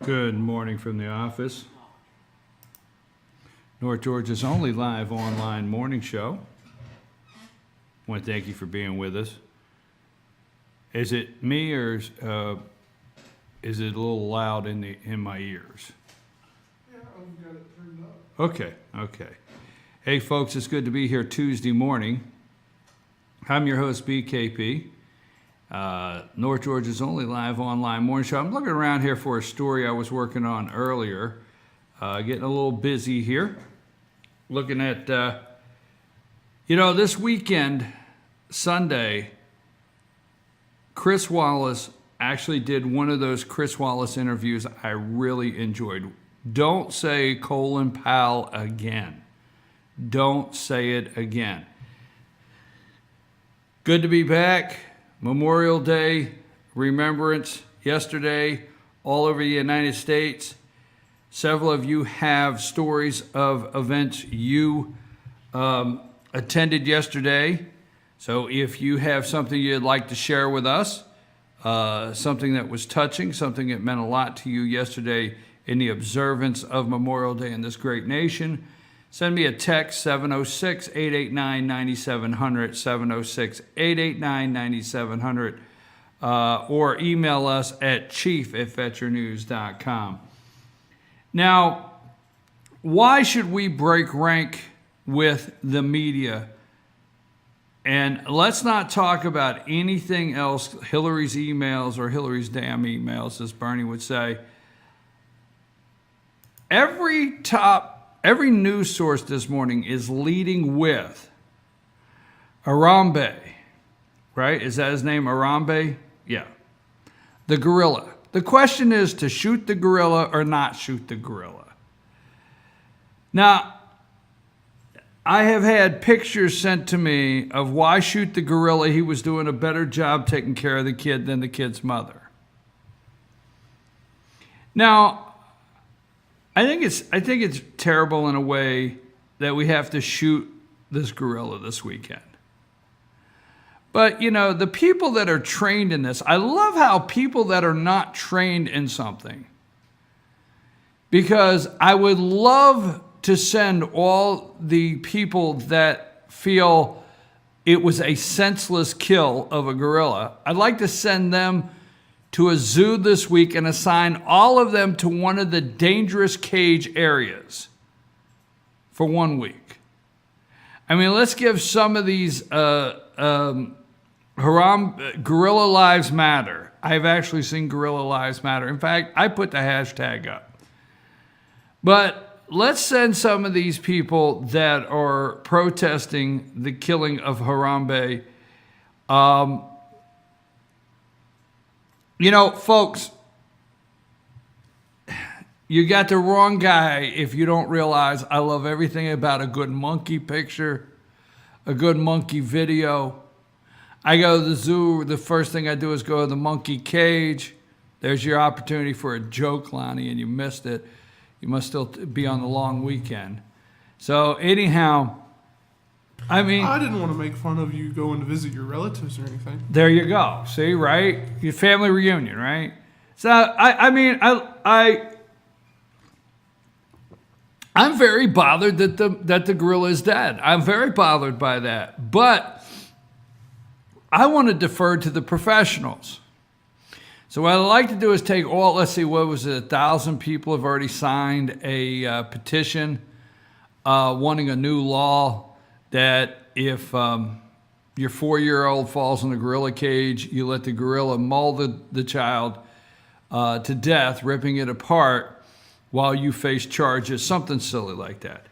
Good morning from the office. North Georgia's only live online morning show. I want to thank you for being with us. Is it me or is it a little loud in my ears? Yeah, I've got it turned up. Okay. Hey folks, it's good to be here Tuesday morning. I'm your host, BKP. North Georgia's only live online morning show. I'm looking around here for a story I was working on earlier. Getting a little busy here. Looking at, this weekend, Sunday, Chris Wallace actually did one of those Chris Wallace interviews I really enjoyed. Don't say Colin Powell again. Don't say it again. Good to be back. Memorial Day, Remembrance, yesterday, all over the United States. Several of you have stories of events you attended yesterday. So if you have something you'd like to share with us, something that was touching, something that meant a lot to you yesterday in the observance of Memorial Day in this great nation, send me a text, 706-889-9700, 706-889-9700, or email us at chief@veterannews.com. Now, why should we break rank with the media? And let's not talk about anything else, Hillary's emails or Hillary's damn emails, as Bernie would say. Every news source this morning is leading with Harambe, right? Is that his name, Harambe? Yeah. The gorilla. The question is to shoot the gorilla or not shoot the gorilla. Now, I have had pictures sent to me of why shoot the gorilla. He was doing a better job taking care of the kid than the kid's mother. Now, I think it's terrible in a way that we have to shoot this gorilla this weekend. But, the people that are trained in this, I love how people that are not trained in something, because I would love to send all the people that feel it was a senseless kill of a gorilla, I'd like to send them to a zoo this week and assign all of them to one of the dangerous cage areas for 1 week. I mean, let's give some of these Gorilla Lives Matter. I've actually seen Gorilla Lives Matter. In fact, I put the hashtag up. But let's send some of these people that are protesting the killing of Harambe. Folks, you got the wrong guy if you don't realize I love everything about a good monkey picture, a good monkey video. I go to the zoo, the first thing I do is go to the monkey cage. There's your opportunity for a joke, Lonnie, and you missed it. You must still be on the long weekend. So anyhow, I didn't want to make fun of you going to visit your relatives or anything. There you go. See, right? Your family reunion, right? So I'm very bothered that the gorilla is dead. I'm very bothered by that. But I want to defer to the professionals. So what I'd like to do is take let's see, what was it? 1,000 people have already signed a petition wanting a new law that if your 4-year-old falls in a gorilla cage, you let the gorilla maul the child to death, ripping it apart while you face charges, something silly like that.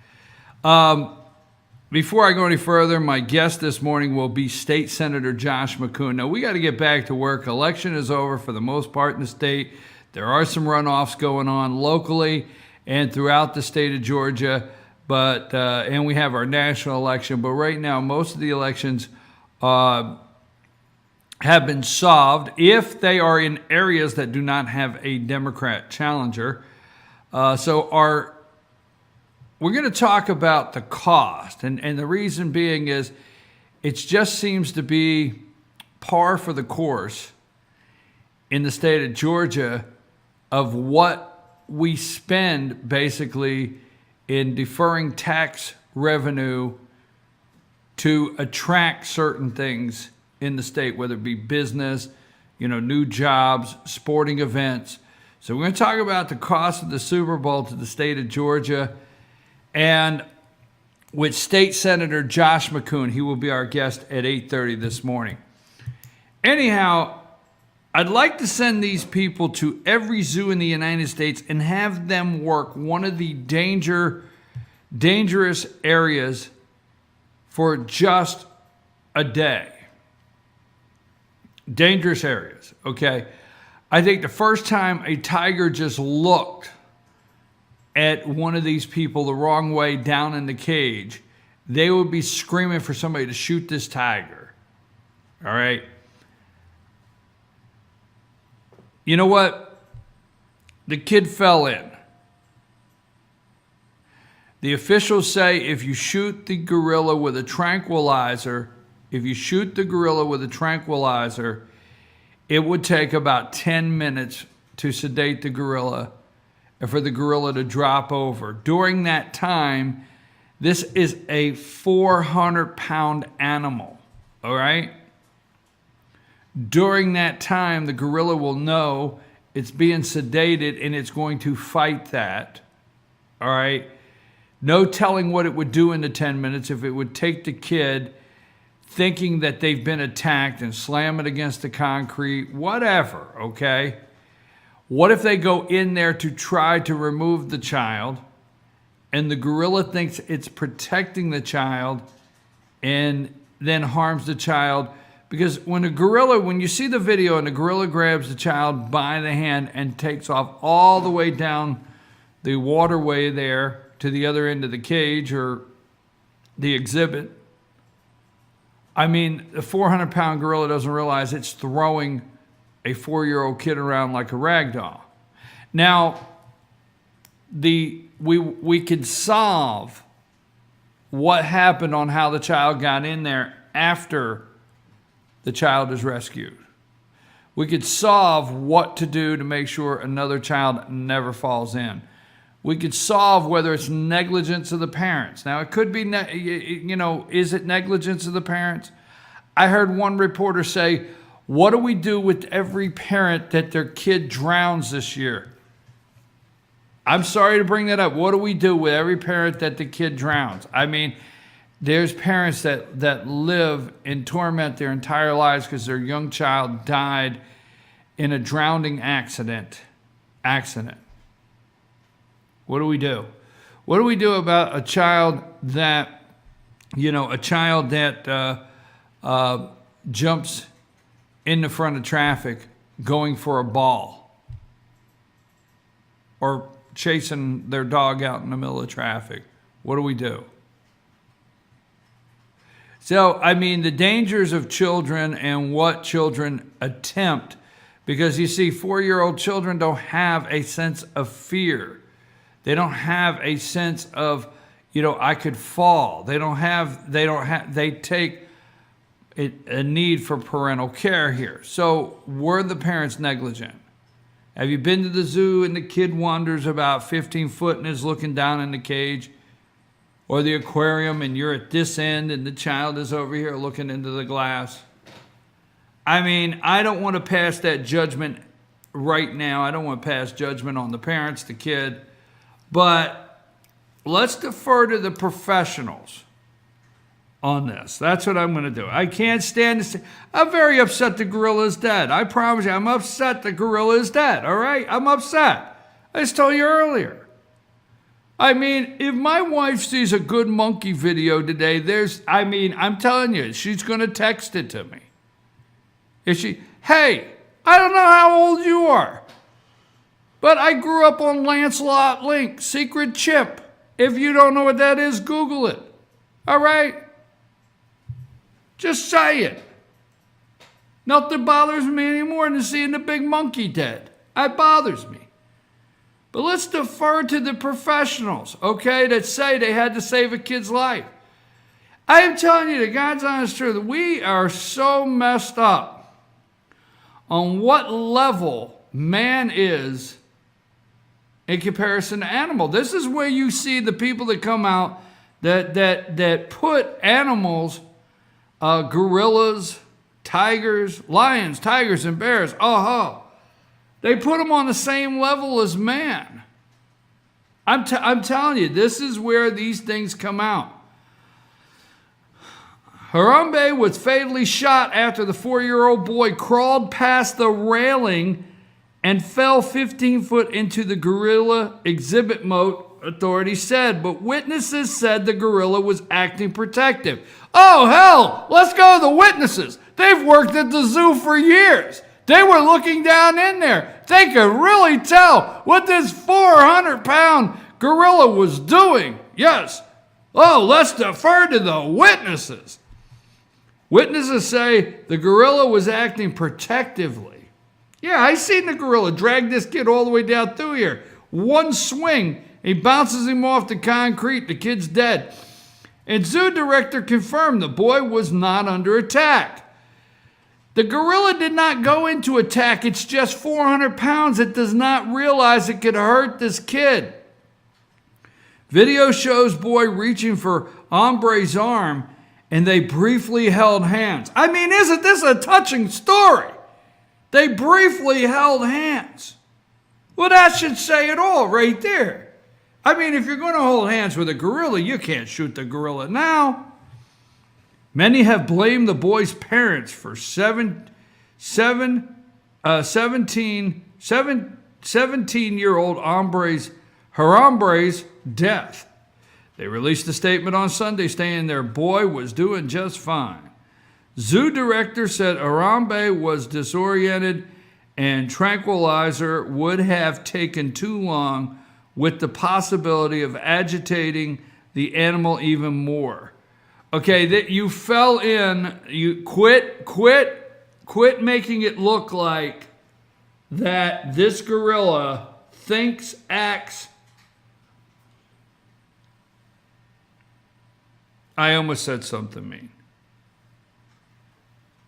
Before I go any further, my guest this morning will be State Senator Josh McCoon. Now, we got to get back to work. Election is over for the most part in the state. There are some runoffs going on locally and throughout the state of Georgia, and we have our national election. But right now, most of the elections have been solved if they are in areas that do not have a Democrat challenger. We're going to talk about the cost, and the reason being is it just seems to be par for the course in the state of Georgia of what we spend basically in deferring tax revenue to attract certain things in the state, whether it be business, new jobs, sporting events. So we're going to talk about the cost of the Super Bowl to the state of Georgia, and with State Senator Josh McCoon. He will be our guest at 8:30 this morning. Anyhow, I'd like to send these people to every zoo in the United States and have them work one of the dangerous areas for just a day. Dangerous areas, okay? I think the first time a tiger just looked at one of these people the wrong way down in the cage, they would be screaming for somebody to shoot this tiger. All right? You know what? The kid fell in. The officials say if you shoot the gorilla with a tranquilizer, it would take about 10 minutes to sedate the gorilla and for the gorilla to drop over. During that time, this is a 400-pound animal, all right? During that time, the gorilla will know it's being sedated and it's going to fight that, all right? No telling what it would do in the 10 minutes, if it would take the kid thinking that they've been attacked and slam it against the concrete, whatever, okay? What if they go in there to try to remove the child and the gorilla thinks it's protecting the child and then harms the child? Because when you see the video and the gorilla grabs the child by the hand and takes off all the way down the waterway there to the other end of the cage or the exhibit, I mean, the 400-pound gorilla doesn't realize it's throwing a 4-year-old kid around like a rag doll. Now, we could solve what happened on how the child got in there after the child is rescued. We could solve what to do to make sure another child never falls in. We could solve whether it's negligence of the parents. Now, it could be, is it negligence of the parents? I heard one reporter say, what do we do with every parent that their kid drowns this year? I'm sorry to bring that up. What do we do with every parent that the kid drowns? I mean, there's parents that live in torment their entire lives because their young child died in a drowning accident. What do we do? What do we do about a child that jumps in the front of traffic going for a ball or chasing their dog out in the middle of traffic? What do we do? So, I mean, the dangers of children and what children attempt, because you see, 4-year-old children don't have a sense of fear. They don't have a sense of, I could fall. They take a need for parental care here. So were the parents negligent? Have you been to the zoo and the kid wanders about 15 foot and is looking down in the cage? Or the aquarium and you're at this end and the child is over here looking into the glass? I mean, I don't want to pass that judgment right now. I don't want to pass judgment on the parents, the kid. But let's defer to the professionals on this. That's what I'm going to do. I can't stand to say, I'm very upset the gorilla is dead. I promise you, I'm upset the gorilla is dead, all right? I'm upset. I just told you earlier. I mean, if my wife sees a good monkey video today, I'm telling you, she's going to text it to me. Hey, I don't know how old you are, but I grew up on Lancelot Link, Secret Chip. If you don't know what that is, Google it. All right? Just say it. Nothing bothers me anymore than seeing the big monkey dead. It bothers me. But let's defer to the professionals, okay, that say they had to save a kid's life. I am telling you the God's honest truth, we are so messed up on what level man is in comparison to animal. This is where you see the people that come out that put animals, gorillas, tigers, lions, tigers, and bears, they put them on the same level as man. I'm telling you, this is where these things come out. Harambe was fatally shot after the 4-year-old boy crawled past the railing and fell 15 foot into the gorilla exhibit moat, authorities said. But witnesses said the gorilla was acting protective. Oh, hell, let's go to the witnesses. They've worked at the zoo for years. They were looking down in there. They could really tell what this 400-pound gorilla was doing. Yes. Oh, let's defer to the witnesses. Witnesses say the gorilla was acting protectively. Yeah, I seen the gorilla drag this kid all the way down through here. One swing, he bounces him off the concrete. The kid's dead. And zoo director confirmed the boy was not under attack. The gorilla did not go into attack. It's just 400 pounds. It does not realize it could hurt this kid. Video shows boy reaching for Hombre's arm, and they briefly held hands. I mean, isn't this a touching story? They briefly held hands. Well, that should say it all right there. I mean, if you're going to hold hands with a gorilla, you can't shoot the gorilla now. Many have blamed the boy's parents for 17-year-old Harambre's death. They released a statement on Sunday saying their boy was doing just fine. Zoo director said Harambe was disoriented and tranquilizer would have taken too long, with the possibility of agitating the animal even more. Okay, that you fell in, you quit making it look like that this gorilla thinks, acts. I almost said something mean.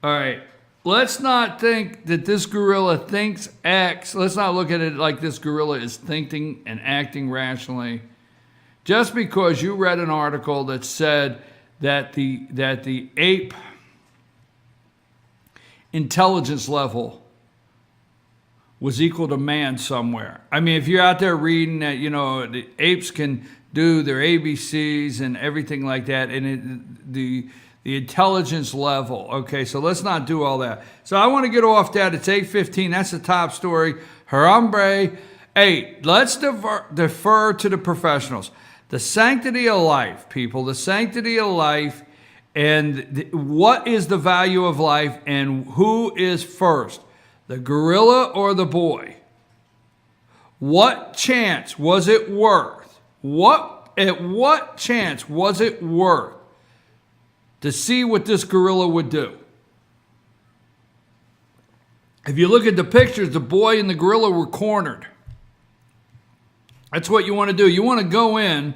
All right, let's not think that this gorilla thinks, acts. Let's not look at it like this gorilla is thinking and acting rationally. Just because you read an article that said that the ape intelligence level was equal to man somewhere. I mean, if you're out there reading that, the apes can do their ABCs and everything like that, and the intelligence level. Okay, so let's not do all that. So I want to get off that. It's 8:15. That's the top story. Harambe. Hey, let's defer to the professionals. The sanctity of life, people. The sanctity of life, and what is the value of life, and who is first, the gorilla or the boy? What chance was it worth? At what chance was it worth to see what this gorilla would do? If you look at the pictures, the boy and the gorilla were cornered. That's what you want to do. You want to go in,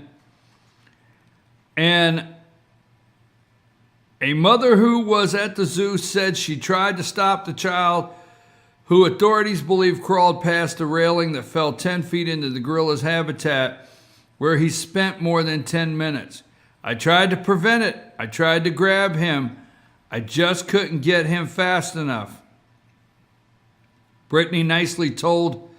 and a mother who was at the zoo said she tried to stop the child, who authorities believe crawled past the railing that fell 10 feet into the gorilla's habitat, where he spent more than 10 minutes. I tried to prevent it. I tried to grab him. I just couldn't get him fast enough. Brittany Nicely told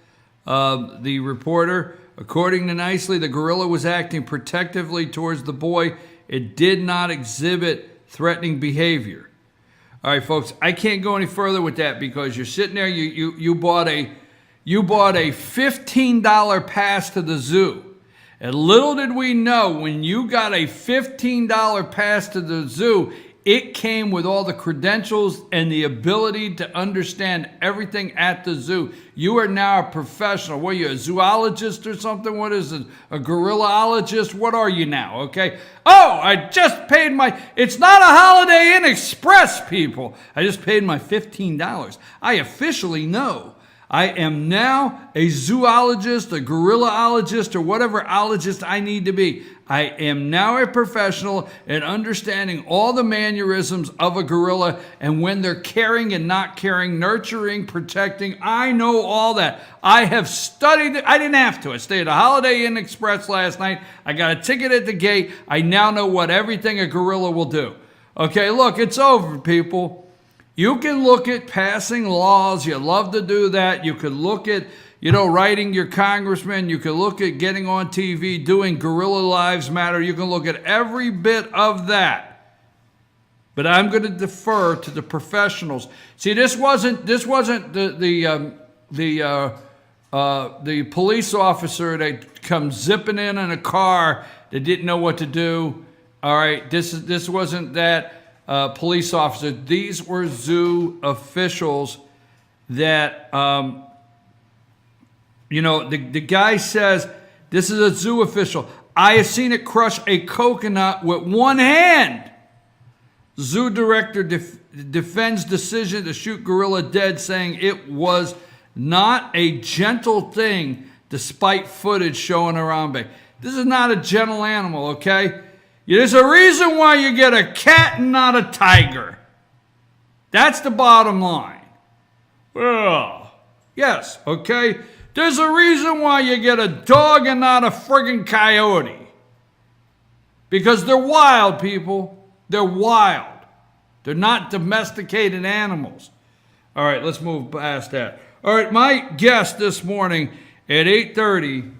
the reporter, according to Nicely, the gorilla was acting protectively towards the boy. It did not exhibit threatening behavior. All right, folks, I can't go any further with that because you're sitting there, you bought a $15 pass to the zoo. And little did we know, when you got a $15 pass to the zoo, it came with all the credentials and the ability to understand everything at the zoo. You are now a professional. What are you, a zoologist or something? What is it? A gorillaologist? What are you now, okay? Oh, I just paid it's not a Holiday Inn Express, people. I just paid my $15. I officially know. I am now a zoologist, a gorillaologist, or whatever ologist I need to be. I am now a professional in understanding all the mannerisms of a gorilla and when they're caring and not caring, nurturing, protecting. I know all that. I have studied it. I didn't have to. I stayed at a Holiday Inn Express last night. I got a ticket at the gate. I now know what everything a gorilla will do. Okay, look, it's over, people. You can look at passing laws. You love to do that. You could look at, writing your congressman. You can look at getting on TV, doing Gorilla Lives Matter. You can look at every bit of that. But I'm going to defer to the professionals. See, this wasn't the police officer that comes zipping in a car that didn't know what to do. All right, this wasn't that police officer. These were zoo officials that, the guy says, this is a zoo official. I have seen it crush a coconut with one hand. Zoo director defends decision to shoot gorilla dead, saying it was not a gentle thing despite footage showing Harambe. This is not a gentle animal, okay? There's a reason why you get a cat and not a tiger. That's the bottom line. Well, yes, okay? There's a reason why you get a dog and not a friggin' coyote. Because they're wild, people. They're wild. They're not domesticated animals. All right, let's move past that. All right, my guest this morning at 8:30.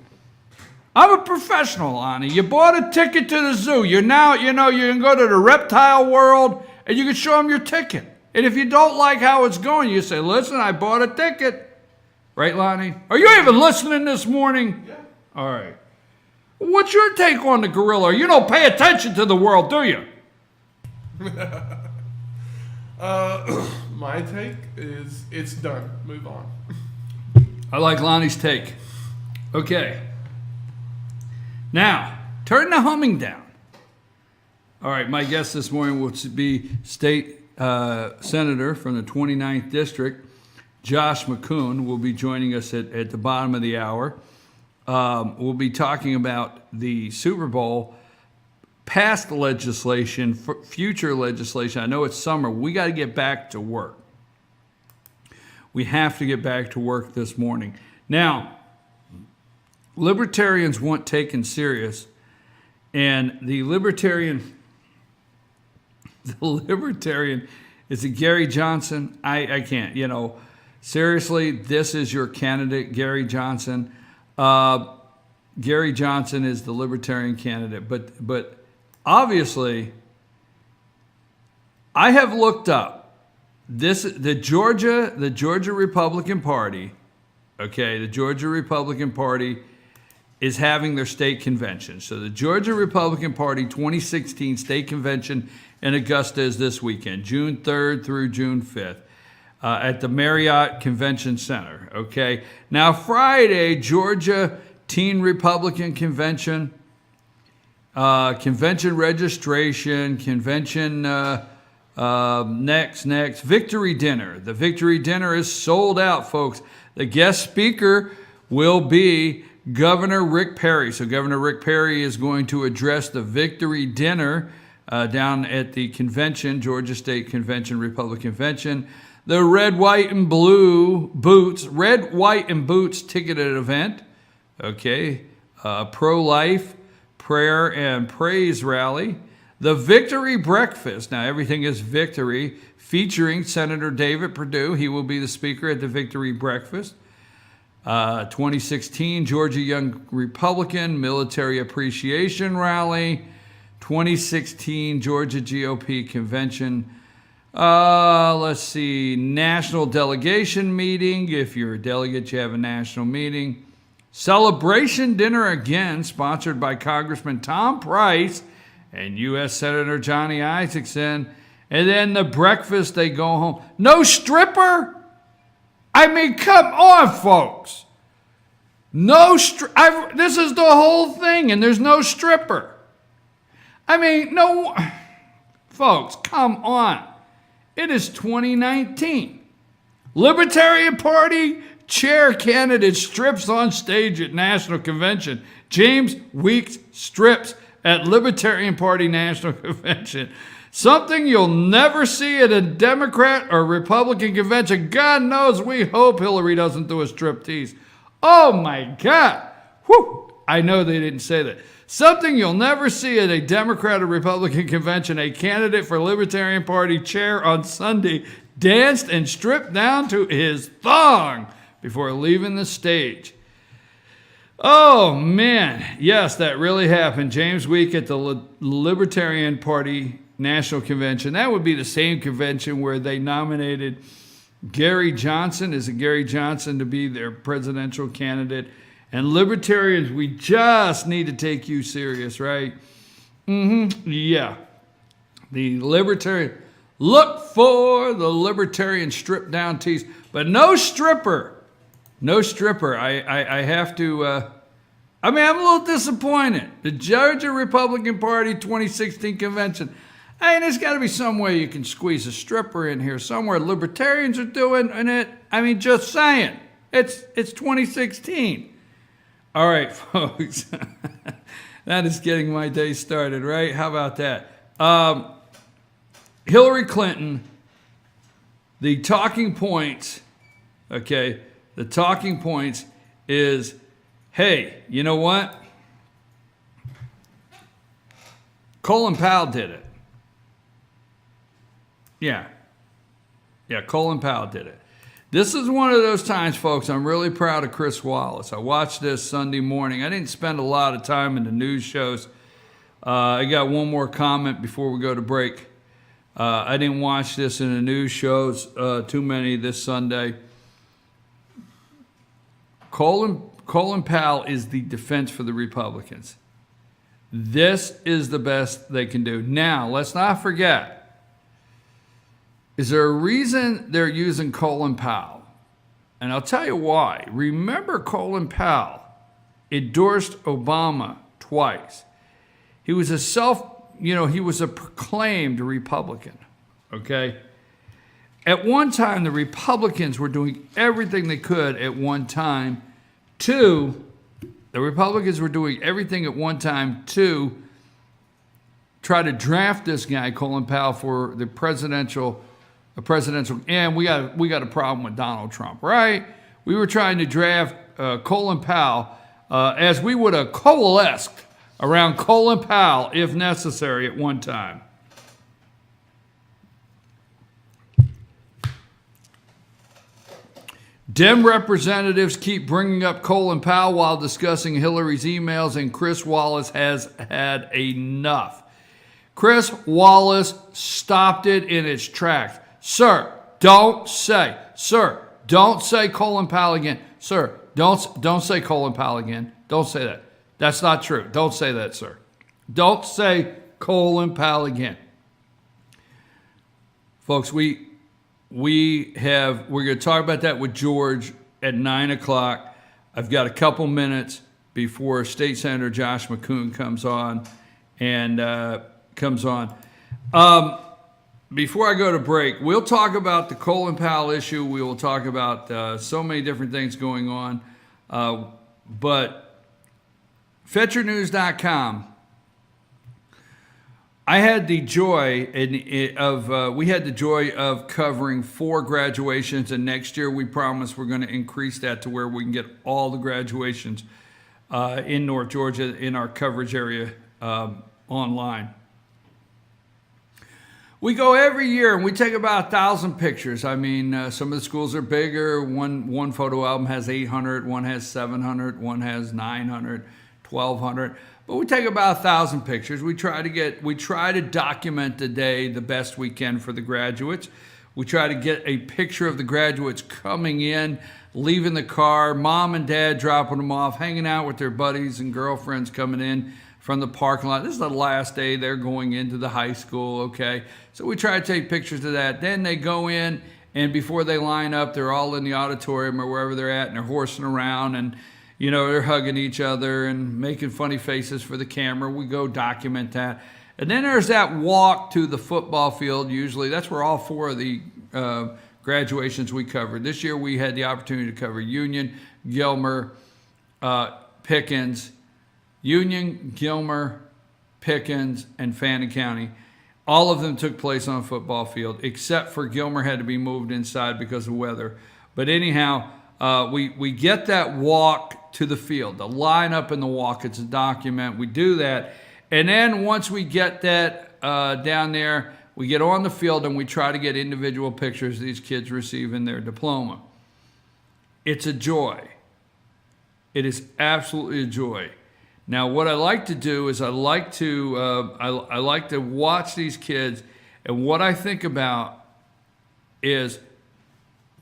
I'm a professional, Lonnie. You bought a ticket to the zoo. You're now, you can go to the reptile world and you can show them your ticket. And if you don't like how it's going, you say, listen, I bought a ticket. Right, Lonnie? Are you even listening this morning? Yeah. All right. What's your take on the gorilla? You don't pay attention to the world, do you? My take is it's done. Move on. I like Lonnie's take. Okay. Now, turn the humming down. All right, my guest this morning will be State Senator from the 29th District, Josh McCoon, will be joining us at the bottom of the hour. We'll be talking about the Super Bowl, past legislation, future legislation. I know it's summer. We got to get back to work. We have to get back to work this morning. Now, libertarians weren't taken serious, and the libertarian is it Gary Johnson? I can't, seriously, this is your candidate, Gary Johnson. Gary Johnson is the libertarian candidate, but obviously, I have looked up the Georgia Republican Party. Okay, the Georgia Republican Party is having their state convention. So the Georgia Republican Party 2016 state convention in Augusta is this weekend, June 3rd through June 5th, at the Marriott Convention Center. Okay. Now Friday, Georgia Teen Republican Convention, convention registration, convention next, victory dinner. The victory dinner is sold out, folks. The guest speaker will be Governor Rick Perry. So Governor Rick Perry is going to address the victory dinner down at the convention, Georgia State Convention, Republican Convention. The red, white, and boots ticketed event. Okay. Pro-life, prayer, and praise rally. The victory breakfast. Now everything is victory, featuring Senator David Perdue. He will be the speaker at the victory breakfast. 2016 Georgia Young Republican Military Appreciation Rally, 2016 Georgia GOP Convention. Let's see, National Delegation Meeting. If you're a delegate, you have a national meeting. Celebration dinner again, sponsored by Congressman Tom Price and U.S. Senator Johnny Isakson. And then the breakfast, they go home. No stripper? I mean, come on, folks. This is the whole thing, and there's no stripper. I mean, no, folks, come on. It is 2019. Libertarian Party Chair candidate strips on stage at National Convention. James Weeks strips at Libertarian Party National Convention. Something you'll never see at a Democrat or Republican convention. God knows we hope Hillary doesn't do a striptease. Oh my God. Whew. I know they didn't say that. Something you'll never see at a Democrat or Republican convention. A candidate for Libertarian Party chair on Sunday danced and stripped down to his thong before leaving the stage. Oh, man. Yes, that really happened. James Week at the Libertarian Party National Convention. That would be the same convention where they nominated Gary Johnson. Is it Gary Johnson to be their presidential candidate? And libertarians, we just need to take you serious, right? Yeah. The libertarian, look for the libertarian strip down tease, but no stripper. No stripper. I have to, I'm a little disappointed. The Georgia Republican Party 2016 convention. There's got to be some way you can squeeze a stripper in here somewhere. Libertarians are doing it. Just saying. It's 2016. All right, folks. That is getting my day started, right? How about that? Hillary Clinton, the talking points, okay, the talking points is, hey, you know what? Colin Powell did it. Yeah, Colin Powell did it. This is one of those times, folks, I'm really proud of Chris Wallace. I watched this Sunday morning. I didn't spend a lot of time in the news shows. I got one more comment before we go to break. I didn't watch this in the news shows, too many this Sunday. Colin Powell is the defense for the Republicans. This is the best they can do. Now, let's not forget, is there a reason they're using Colin Powell? And I'll tell you why. Remember, Colin Powell endorsed Obama twice. He was he was a proclaimed Republican, okay? At one time, the Republicans were doing everything they could at one time to try to draft this guy, Colin Powell, for the presidential, and we got a problem with Donald Trump, right? We were trying to draft Colin Powell as we would have coalesced around Colin Powell if necessary at one time. Dem representatives keep bringing up Colin Powell while discussing Hillary's emails, and Chris Wallace has had enough. Chris Wallace stopped it in its tracks. Sir, don't say Colin Powell again. Sir, don't say Colin Powell again. Don't say that. That's not true. Don't say that, sir. Don't say Colin Powell again. Folks, we're going to talk about that with George at 9 o'clock. I've got a couple minutes before State Senator Josh McCoon comes on. Before I go to break, we'll talk about the Colin Powell issue. We will talk about so many different things going on. But FetcherNews.com, we had the joy of covering 4 graduations, and next year we promise we're going to increase that to where we can get all the graduations in North Georgia in our coverage area online. We go every year and we take about 1,000 pictures. Some of the schools are bigger. One photo album has 800, one has 700, one has 900, 1,200. But we take about 1,000 pictures. We try to document the day the best we can for the graduates. We try to get a picture of the graduates coming in, leaving the car, mom and dad dropping them off, hanging out with their buddies and girlfriends coming in from the parking lot. This is the last day they're going into the high school, okay? So we try to take pictures of that. Then they go in, and before they line up, they're all in the auditorium or wherever they're at, and they're horsing around, and they're hugging each other and making funny faces for the camera. We go document that. And then there's that walk to the football field usually. That's where all 4 of the graduations we covered. This year we had the opportunity to cover Union, Gilmer, Pickens, Union, Gilmer, Pickens, and Fannin County. All of them took place on a football field, except for Gilmer had to be moved inside because of weather. But anyhow, we get that walk to the field, the line up in the walk. It's a document. We do that. And then once we get that down there, we get on the field and we try to get individual pictures of these kids receiving their diploma. It's a joy. It is absolutely a joy. Now, what I like to do is I like to watch these kids, and what I think about is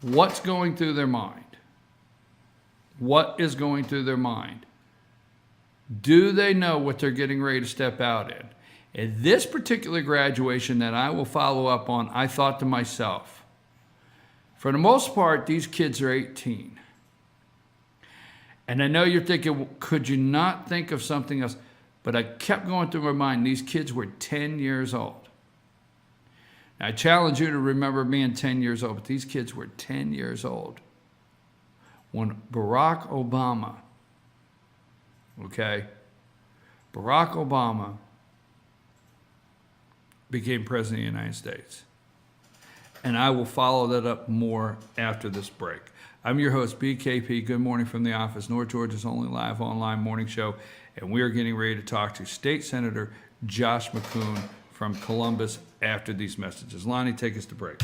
what's going through their mind. What is going through their mind? Do they know what they're getting ready to step out in? In this particular graduation that I will follow up on, I thought to myself, for the most part, these kids are 18. And I know you're thinking, could you not think of something else? But I kept going through my mind, these kids were 10 years old. Now, I challenge you to remember being 10 years old, but these kids were 10 years old when Barack Obama, Barack Obama became president of the United States. And I will follow that up more after this break. I'm your host, BKP. Good morning from the office, North Georgia's only live online morning show. And we are getting ready to talk to State Senator Josh McCoon from Columbus after these messages. Lonnie, take us to break.